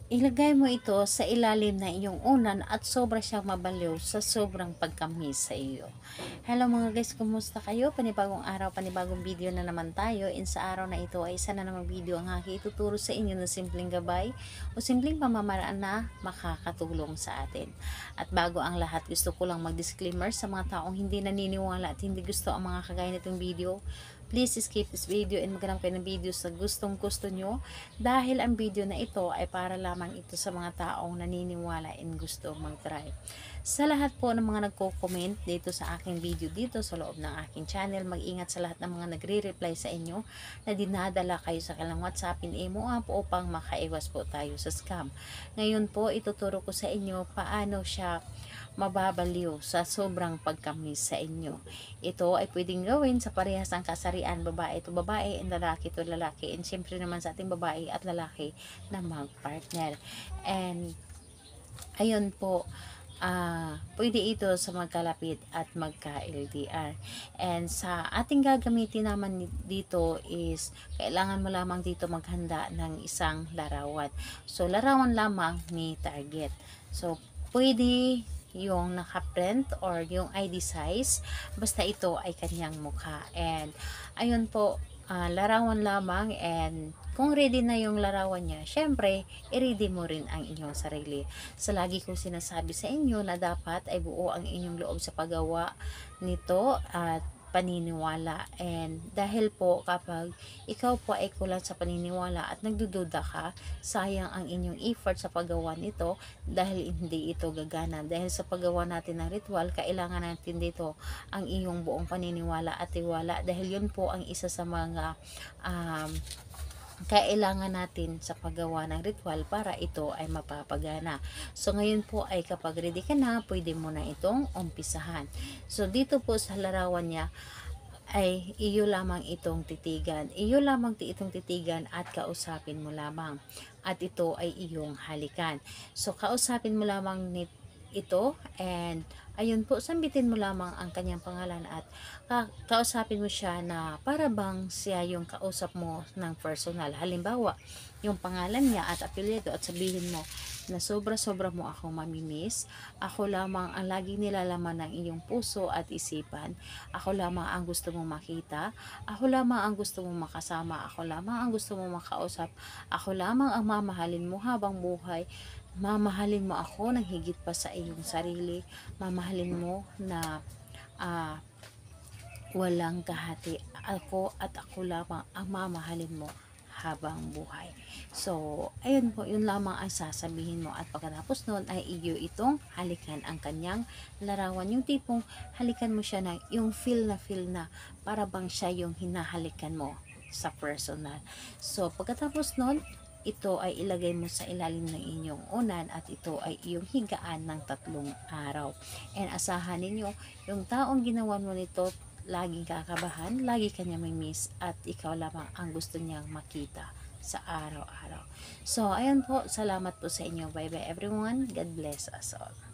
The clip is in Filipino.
Ilagay mo ito sa ilalim na iyong unan at sobra siyang mabaliw sa sobrang pagkamis sa iyo. Hello mga guys, kumusta kayo? Panibagong araw, panibagong video na naman tayo. Sa araw na ito ay isa na namang video ang aking ituturo sa inyo ng simpleng gabay o simpleng pamamaraan na makakatulong sa atin. At bago ang lahat, gusto ko lang mag-disclaimer sa mga taong hindi naniniwala at hindi gusto ang mga kagaya nitong video. Please skip this video and maghanap kayo ng video sa gustong gusto nyo, dahil ang video na ito ay para lamang ito sa mga taong naniniwala and gusto mag-try. Sa lahat po ng mga nagko-comment dito sa aking video dito sa loob ng aking channel, mag-ingat sa lahat ng mga nagre-reply sa inyo na dinadala kayo sa kanilang WhatsApp in Imo app upang makaiwas po tayo sa scam. Ngayon po, ituturo ko sa inyo paano siya mababaliw sa sobrang pagkamis sa inyo. Ito ay pwedeng gawin sa parehas ng kasarian, babae to babae and lalaki to lalaki, and syempre naman sa ating babae at lalaki na mag-partner. And ayun po, pwede ito sa magkalapit at magka-LDR. And sa ating gagamitin naman dito is, kailangan mo lamang dito maghanda ng isang larawan. So, larawan lamang ni target. So, pwede yung naka-print or yung ID size, basta ito ay kanyang mukha. And ayun po, larawan lamang, and kung ready na yung larawan niya, syempre, i-ready mo rin ang inyong sarili. Sa lagi kong sinasabi sa inyo na dapat ay buo ang inyong loob sa paggawa nito at paniniwala. And dahil po kapag ikaw po ay kulang sa paniniwala at nagdududa ka, sayang ang inyong effort sa paggawa nito dahil hindi ito gagana. Dahil sa paggawa natin ng ritual, kailangan natin dito ang iyong buong paniniwala at tiwala, dahil yun po ang isa sa mga kailangan natin sa paggawa ng ritual para ito ay mapapagana. So ngayon po ay kapag ready ka na, pwede mo na itong umpisahan. So dito po sa larawan niya ay iyo lamang itong titigan. Iyo lamang itong titigan at kausapin mo lamang. At ito ay iyong halikan. So kausapin mo lamang ito, and ayun po, sambitin mo lamang ang kanyang pangalan at kausapin mo siya na para bang siya yung kausap mo ng personal. Halimbawa, yung pangalan niya at apelyido, at sabihin mo na sobra-sobra mo akong mamimiss. Ako lamang ang laging nilalaman ng iyong puso at isipan. Ako lamang ang gusto mong makita. Ako lamang ang gusto mong makasama. Ako lamang ang gusto mong makausap. Ako lamang ang mamahalin mo habang buhay. Mamahalin mo ako ng higit pa sa iyong sarili. Mamahalin mo na walang kahati. Ako at ako lamang ang mamahalin mo habang buhay. So, ayun po, yun lamang ang sasabihin mo, at pagkatapos noon ay iyo itong halikan ang kanyang larawan. Yung tipong halikan mo siya na yung feel na para bang siya yung hinahalikan mo sa personal. So, pagkatapos noon, ito ay ilagay mo sa ilalim ng inyong unan at ito ay iyong higaan ng 3 araw. And asahan ninyo, yung taong ginawa mo nito, laging kakabahan, lagi kanya may miss, at ikaw lamang ang gusto niyang makita sa araw-araw. So, ayan po, salamat po sa inyo. Bye bye everyone. God bless us all.